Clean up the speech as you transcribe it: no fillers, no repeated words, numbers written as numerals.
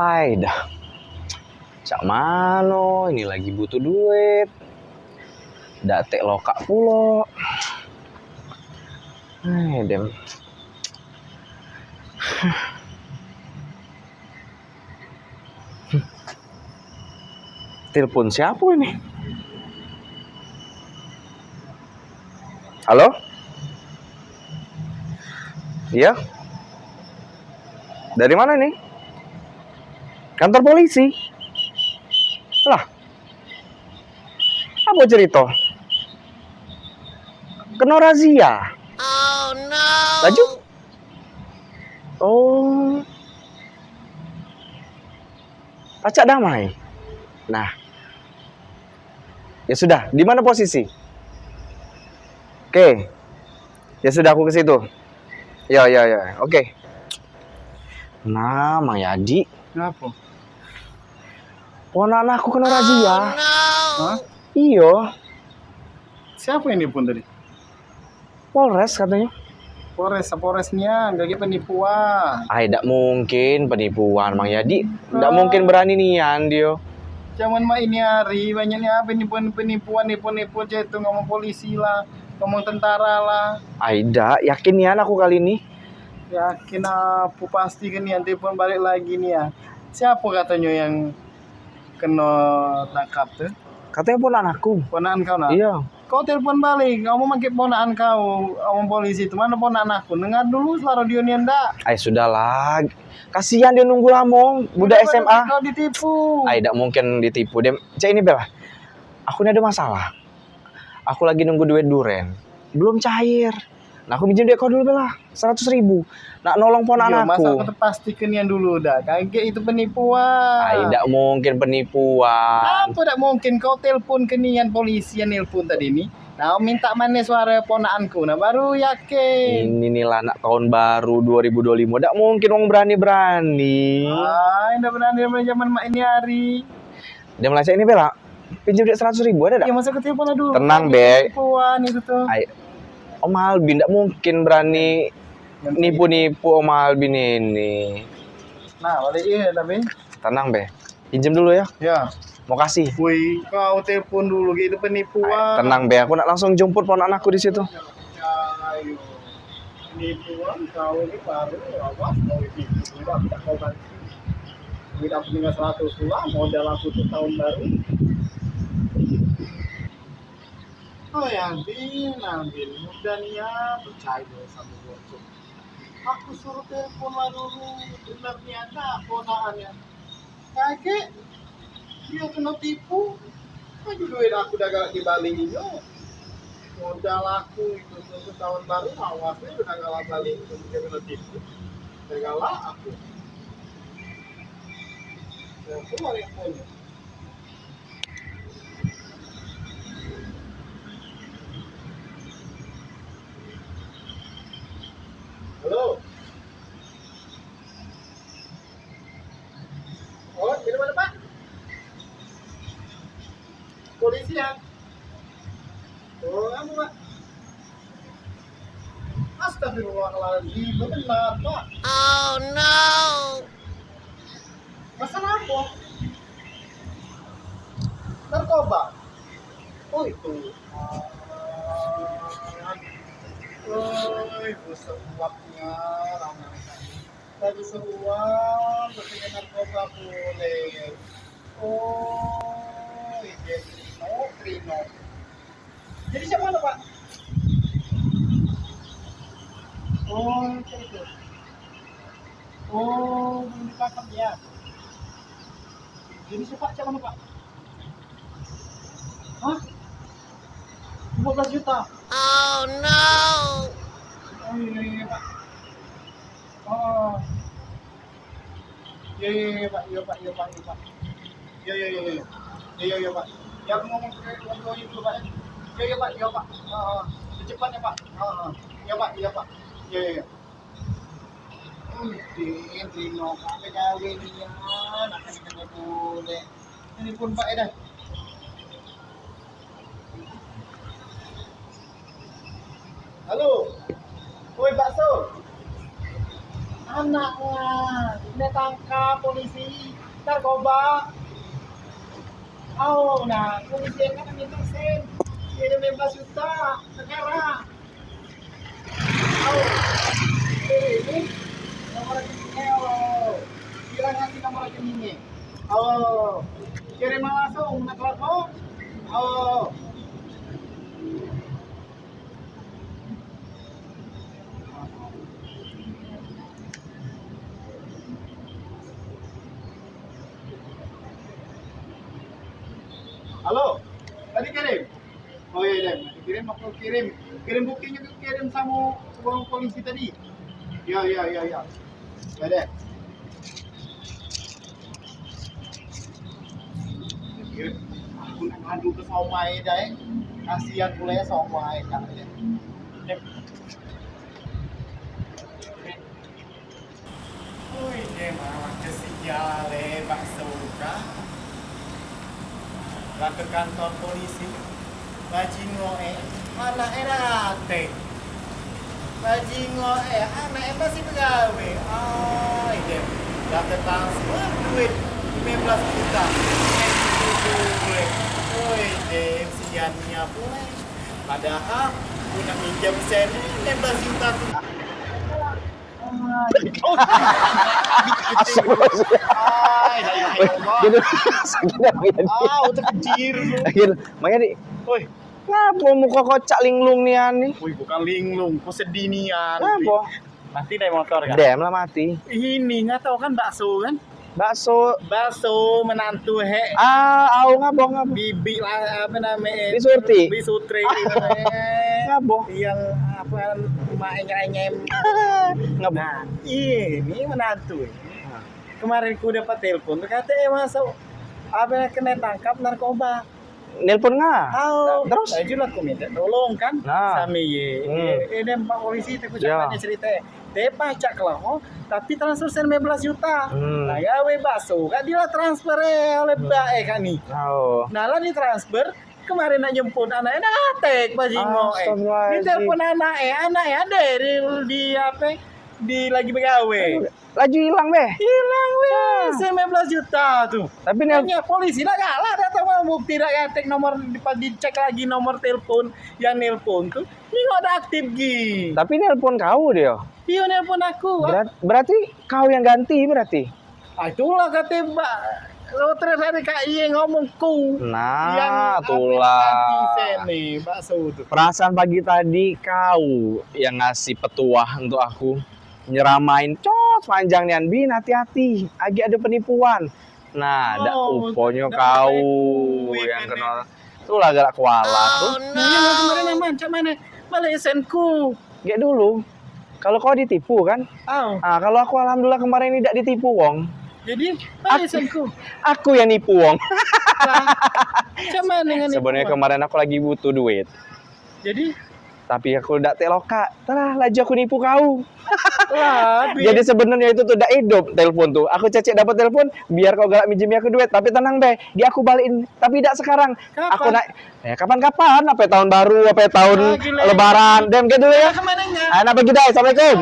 Hai dah. Cak mano, ini lagi butuh duit. Datek lokak pulo. Hai dem. Telepon siapa ini? Halo? Iya? Dari mana nih? Kantor polisi? Lah, apa cerita? Kena razia? Oh no. Laju? Oh. Pacak damai. Nah. Ya sudah, di mana posisi? Oke. Ya sudah, aku ke situ. Ya. Oke. Nah, Mang Yadi. Kenapa? Ponakan aku kena razia. Oh no. Hah? Iyo. Siapa ini pun tadi? Polres katanya. Polresnya nggak penipuan. Tidak mungkin penipuan, Mang Yadi. Tidak mungkin berani nian dia. Zaman mah ini hari banyaknya penipuan itu ngomong polisi lah, ngomong tentara lah. Aida, yakin nian aku kali ini. Yakin apa pasti kan yang telepon balik lagi nih ya. Siapa katanya yang kena tangkap tuh? Katanya ponakan aku. Ponakan kau nak? Iya. Kau telepon balik, kamu makin ponakan kau, ngomong polisi itu mana ponakan aku? Dengar dulu suara dia nih ndak? Sudahlah. Kasihan dia nunggu lama, budak SMA. Kau ditipu. Tidak mungkin ditipu. Dia, Cak ini Bella. Aku ini ada masalah. Aku lagi nunggu duit duren. Belum cair. Nah, aku minjem duit kau dulu Bella. 100.000. Nak nolong ponakan aku. Masa aku pastikan yang dulu dah. Kayak itu penipuan. Tidak mungkin penipuan. Apa tidak mungkin kau telepon ke nian polisi yang nelpon tadi ni. Nah, minta mana suara ponakanku. Nah, baru yakin. Ini nih lah anak tahun baru 2025. Tidak mungkin orang berani-berani. Tidak berani zaman mak ini hari. Dia Malaysia ini Bella. Pinjam duit 100.000 ada tak? Ya masa ke telepon dulu. Tenang, Be. Penipuan itu tuh. Om Albin tidak mungkin berani nipu-nipu Om Albin ini. Nah, balik iya tapi. Tenang, Be. Pinjam dulu ya. Ya. Mau kasih. Wih, kau telepon dulu gitu penipuan. Tenang, Be. Aku nak langsung jemput ponakan aku di situ. Ayo. Penipuan kau ini baru awas kau itu. Tidak kau bantu. Duit aku tinggal 100 pula, modal aku tuh tahun baru. Oh ya, ambil mudah nih ya, percaya sama gue. Aku suruh telepon lah dulu, benar nih ada ponakannya. Kakek, dia kena tipu. Kok duit aku udah gak dibalikin yo. Modal aku itu untuk tahun baru, awasnya udah gak balik, dia kena tipu. Segala aku. Saya keluar yang punya. Halo. Oh, di mana Pak? Polisi ya? Oh, kamu Pak? Astagfirullahaladzim, benar Pak. Oh no. Masalah apa? Narkoba. Oh itu. Itu seruapnya ramai. Tadi seruap, berarti narkoba boleh. Oh, ini Trino. Jadi siapa mana Pak? Oh, itu. Oh, belum ditangkap ya. Jadi siapa mana Pak? Hah? 15 juta. Oh no. Oh iya Pak. Oh. Iya Pak, iya Pak. Iya Pak. Ya aku ngomong ke orang dulu Pak. Iya Pak. Secepatnya Pak. Iya Pak. Iya. Trino, kami kawin yan. Akan kena boleh. Ini pun Pak dah. Halo. Woi bakso. Anaknya ditangkap polisi narkoba. Oh, nah polisi yang kan minta sen, kirim 15 juta negara. Oh, ini nomor rekeningnya. Oh, bilang nanti nomor rekeningnya. Oh, kirim langsung nak telepon. Oh. Halo, tadi kirim. Oh iya, kirim aku kirim. Kirim buktinya tuh kirim sama uang polisi tadi. Ya. Ya deh. Kirim. Aku nak ngadu ke somai dah. Kasihan pula ya somai kan. Oh ini mah kesiale bakso kah? Lah ke kantor polisi bajingoe anak erate bajingoe anak masih pegawai ide lah ke transfer duit 15 juta gue ide siannya pula padahal punya minjam sen 15 juta tuh Gitu. Sakit udah kecil. Gitu. Makanya di, Woi, ngapa muka kocak linglung nian nih? woi bukan linglung, kok sedih nian. Ngapa? Mati dari motor kan? Dem lah mati. Ini nggak tahu kan bakso kan? Bakso. Menantu he. Au ngapa? Bibi lah apa namanya? Bisurti. Bisutri. Ngapa? Yang apa emaknya Ngapa? Nah, ini menantu. Kemarin ku dapat telepon, kata masuk apa kena tangkap narkoba. Nelpon nggak? Terus? Saya juga aku minta tolong kan, Nah. sama ini Pak polisi itu Ya. cerita. Dia pacak lah, tapi transfer 15 juta. Nah, gawe bakso, kan dia transfer oleh Mbak kan nih. Oh. Nah, lah di transfer kemarin nak jemput anaknya natek bajingo di telepon anaknya ada di apa di lagi begawe Laju hilang weh 15 juta tuh tapi hanya polisi nak kalah datang mau bukti nak ketik nomor dicek lagi nomor telepon yang nelpon tuh ini nggak ada aktif gi tapi nelpon kau dia. iya nelpon aku Berarti kau yang ganti berarti. Itulah kata Mbak lo terus ada kak iya ngomongku Nah, itulah. Perasaan pagi tadi kau yang ngasih petuah untuk aku nyeramain panjang nian bin hati-hati lagi ada penipuan. Nah, ada uponya kau yang kenal. Itulah gerak kuala tuh. Nah, kemarin macam mana? Malah SN-ku. Gak dulu. Kalau kau ditipu kan? Kalau aku alhamdulillah kemarin ini tidak ditipu wong. Jadi, malah SN-ku. Aku yang nipu wong. Macam mana dengan Sebenarnya kemarin aku lagi butuh duit. Jadi tapi aku tidak teloka, telah laju aku nipu kau. Jadi sebenarnya itu tuh tidak hidup telepon tuh. Aku cecek dapat telepon biar kau galak minjem aku duit. Tapi tenang deh, dia aku balikin. Tapi tidak sekarang. Kapan? Aku naik. Kapan-kapan? Apa tahun baru? Apa tahun Lebaran? Dem gitu ya. Kemananya? Anak pergi dah. Assalamualaikum.